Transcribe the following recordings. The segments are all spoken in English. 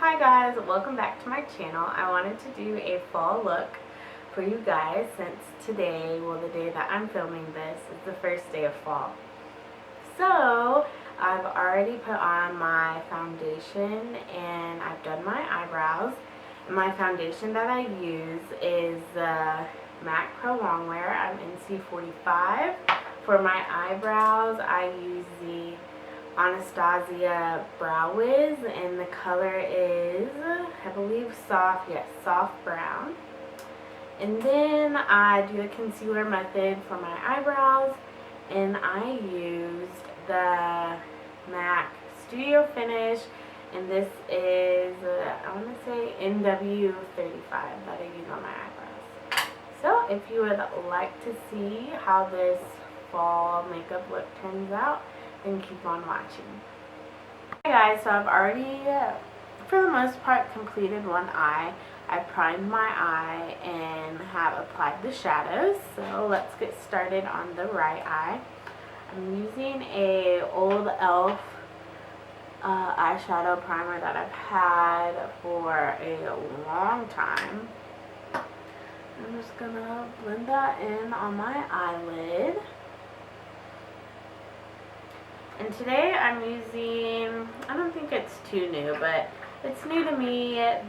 Hi guys, welcome back to my channel. I wanted to do a fall look for you guys since today, well the day that I'm filming this, is the first day of fall. So, I've already put on my foundation and I've done my eyebrows. And my foundation that I use is MAC Pro Longwear. I'm in C45. For my eyebrows, I use the Anastasia Brow Wiz, and the color is, I believe, soft brown. And then I do the concealer method for my eyebrows, and I used the MAC Studio Finish, and this is, I want to say NW35 that I use on my eyebrows. So if you would like to see how this fall makeup look turns out, then keep on watching. Hi guys, so I've already, for the most part, completed one eye. I primed my eye and have applied the shadows. So let's get started on the right eye. I'm using a old e.l.f. Eyeshadow primer that I've had for a long time. I'm just gonna blend that in on my eyelid. And today I'm using, I don't think it's too new, but it's new to me, let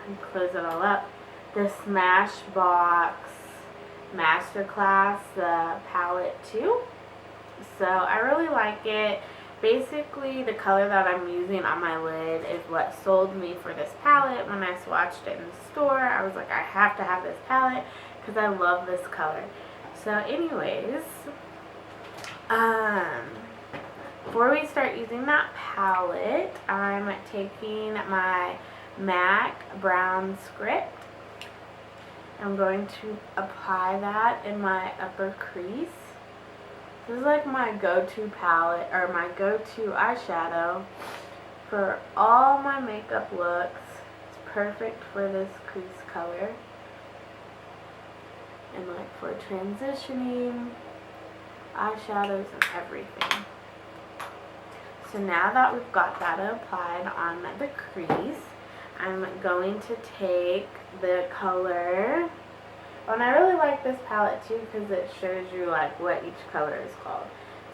me close it all up, the Smashbox Masterclass palette 2. So I really like it. Basically, the color that I'm using on my lid is what sold me for this palette. When I swatched it in the store, I was like, I have to have this palette because I love this color. So anyways, before we start using that palette, I'm taking my MAC Brown Script. I'm going to apply that in my upper crease. This is like my go-to palette, or my go-to eyeshadow for all my makeup looks. It's perfect for this crease color. And like for transitioning, eyeshadows and everything. So now that we've got that applied on the crease, I'm going to take the color, and I really like this palette too because it shows you like what each color is called.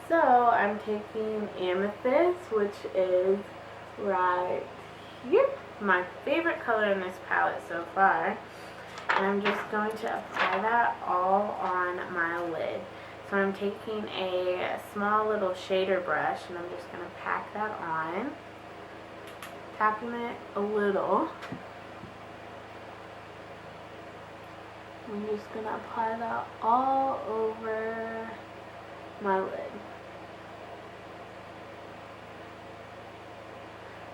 So I'm taking Amethyst, which is right here, my favorite color in this palette so far, and I'm just going to apply that all on my lid. So I'm taking a small little shader brush and I'm just going to pack that on, tapping it a little. I'm just going to apply that all over my lid.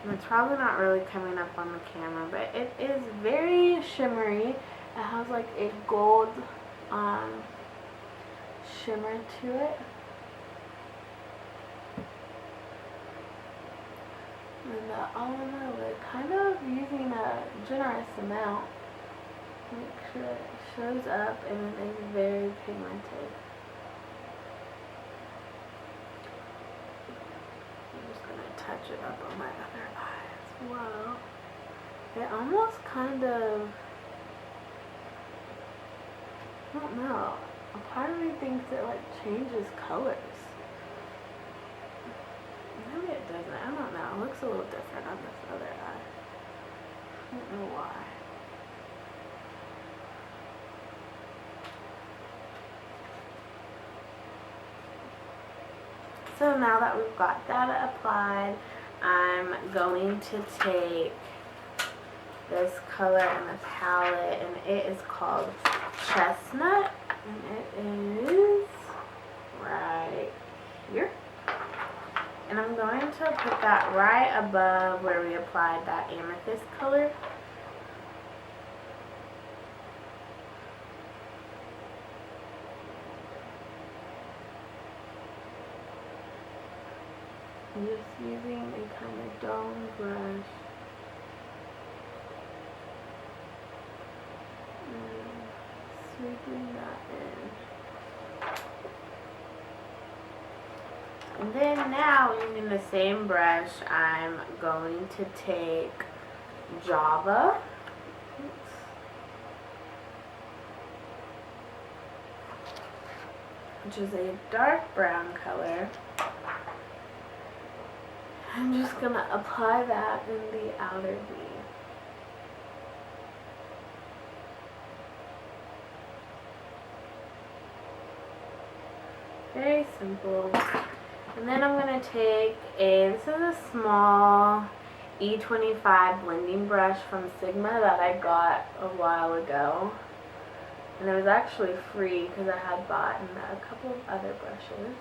And it's probably not really coming up on the camera, but it is very shimmery. It has like a gold shimmer to it. And all on my lid, kind of using a generous amount. Make sure it shows up and it is very pigmented. I'm just going to touch it up on my other eye as well. It almost kind of, I don't know, a part of me thinks it like changes colors. Maybe it doesn't, I don't know. It looks a little different on this other eye. I don't know why. So now that we've got that applied, I'm going to take this color in the palette, and it is called Chestnut, and it is right here. And I'm going to put that right above where we applied that amethyst color. I'm just using a kind of dome brush. And sweeping that in. And then now, using the same brush, I'm going to take Java. Which is a dark brown color. I'm just going to apply that in the outer V. Very simple. And then I'm going to take this is a small E25 blending brush from Sigma that I got a while ago. And it was actually free because I had bought a couple of other brushes.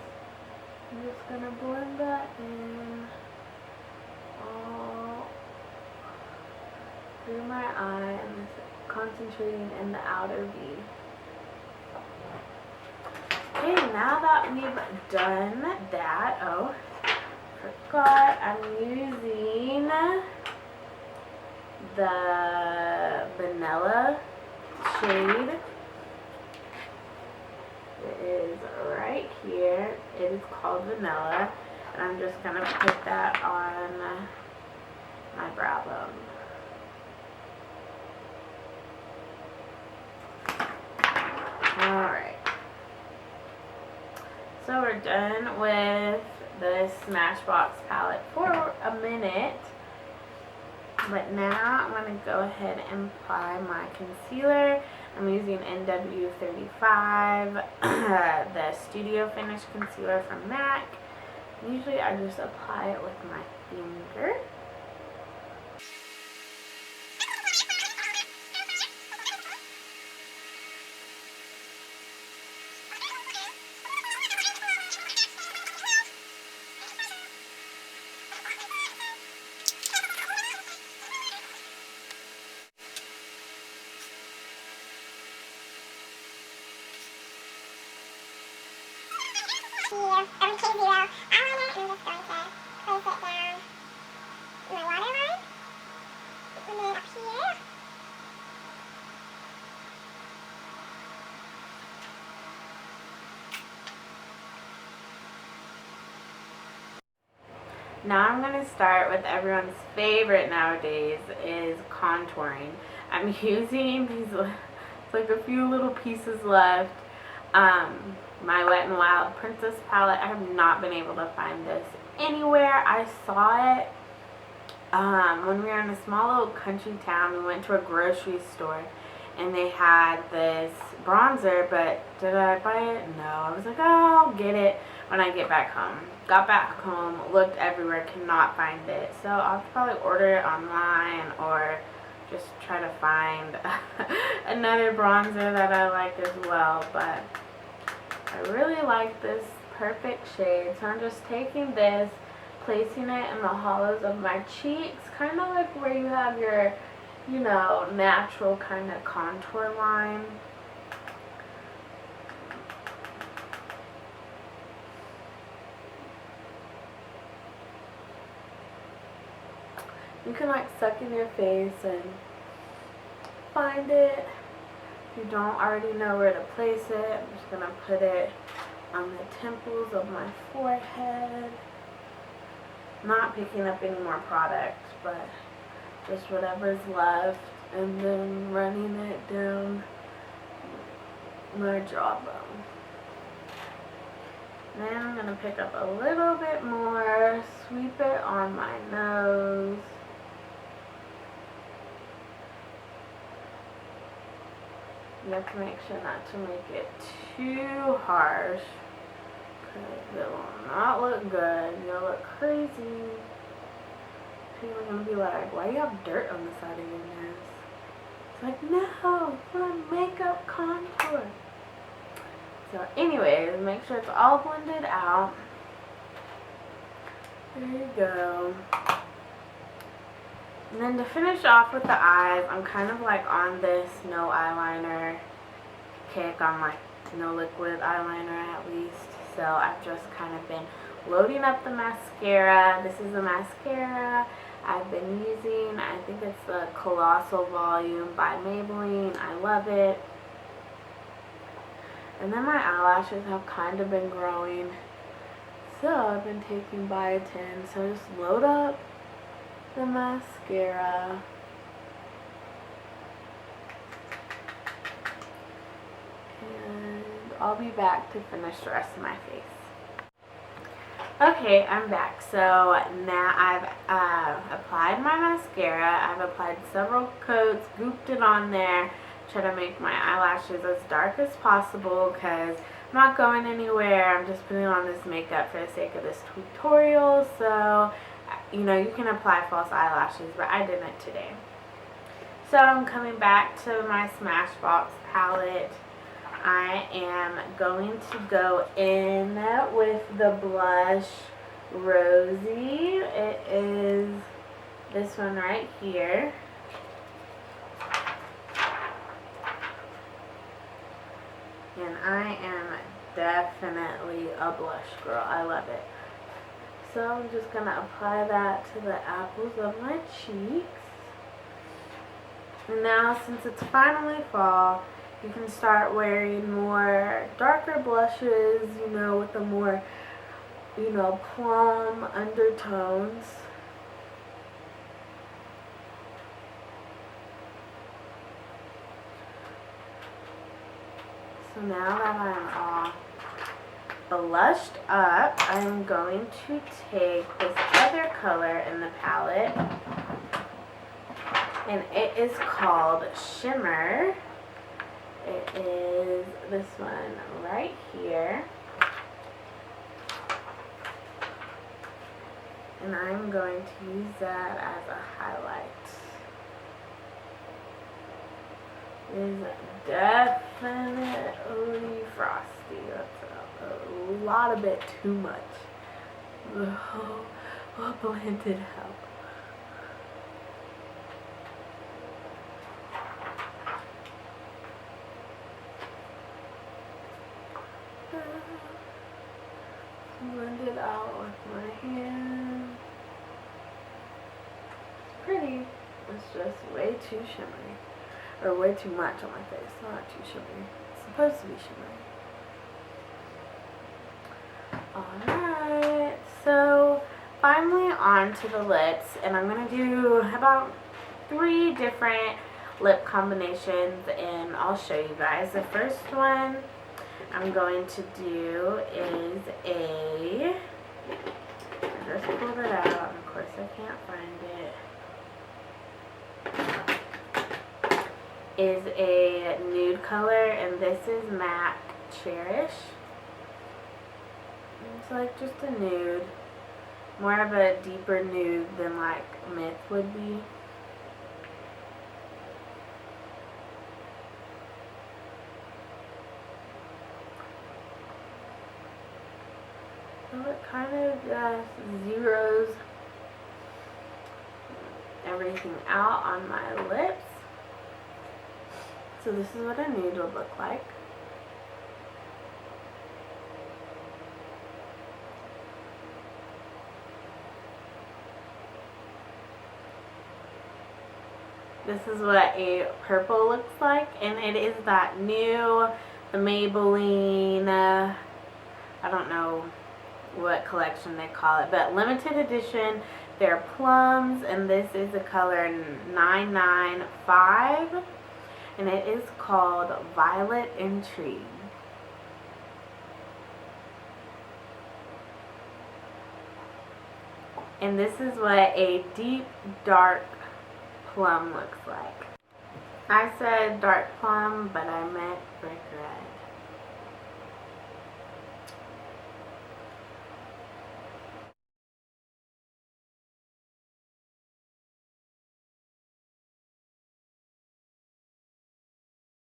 I'm just going to blend that in all through my eye and concentrating in the outer V. Okay, now that we've done that, oh, forgot I'm using the vanilla shade. It is right here. It is called Vanilla, and I'm just going to put that on my brow bone. Alright. So we're done with the Smashbox palette for a minute. But now I'm going to go ahead and apply my concealer. I'm using NW35, the Studio Finish Concealer from MAC. Usually I just apply it with my finger. Here, every K0 eyeliner, I'm just going to place it down my waterline, and then up here. Now I'm going to start with everyone's favorite nowadays is contouring. I'm using these, it's like a few little pieces left. My Wet n Wild Princess palette. I have not been able to find this anywhere. I saw it when we were in a small little country town. We went to a grocery store and they had this bronzer, but did I buy it? No. I was like, oh, I'll get it when I get back home. Got back home, looked everywhere, cannot find it. So I'll probably order it online or just try to find another bronzer that I like as well. But I really like this perfect shade. So I'm just taking this, placing it in the hollows of my cheeks, kind of like where you have your, you know, natural kind of contour line. You can like suck in your face and find it. If you don't already know where to place it, I'm just going to put it on the temples of my forehead. Not picking up any more product, but just whatever's left, and then running it down my jawbone. Then I'm going to pick up a little bit more, sweep it on my nose. You have to make sure not to make it too harsh, because it will not look good. You'll look crazy. People are going to be like, why do you have dirt on the side of your nose? It's like, no, for makeup contour. So anyways, make sure it's all blended out. There you go. And then to finish off with the eyes, I'm kind of like on this no eyeliner kick, on like no liquid eyeliner at least. So I've just kind of been loading up the mascara. This is the mascara I've been using. I think it's the Colossal Volume by Maybelline. I love it. And then my eyelashes have kind of been growing. So I've been taking biotin. So just load up the mascara. and I'll be back to finish the rest of my face. Okay, I'm back. So now I've applied my mascara. I've applied several coats, gooped it on there, try to make my eyelashes as dark as possible because I'm not going anywhere. I'm just putting on this makeup for the sake of this tutorial. So, you know, you can apply false eyelashes, but I didn't today. So I'm coming back to my Smashbox palette. I am going to go in with the blush Rosy. It is this one right here. And I am definitely a blush girl. I love it. So I'm just going to apply that to the apples of my cheeks. Now, since it's finally fall, you can start wearing more darker blushes, you know, with the more, you know, plum undertones. So now that I'm all blushed up, I'm going to take this other color in the palette, and it is called Shimmer. It is this one right here. And I'm going to use that as a highlight. It is definitely frosty. That's a lot of it too much. Oh, blended out. Blend it out with my hand. It's pretty. It's just way too shimmery. Or way too much on my face. Not too shimmery. It's supposed to be shimmery. Alright. So, finally on to the lips. And I'm going to do about 3 different lip combinations. And I'll show you guys. The first one I'm going to do is I just pulled it out, and of course I can't find it, is a nude color, and this is MAC Cherish. It's like just a nude, more of a deeper nude than like Myth would be. So it kind of just zeroes everything out on my lips. So this is what a nude would look like. This is what a purple looks like, and it is that new, the Maybelline, I don't know what collection they call it, but limited edition. They're plums, and this is the color 995, and it is called Violet Intrigue. And this is what a deep dark plum looks like. I said dark plum, but I meant brick red.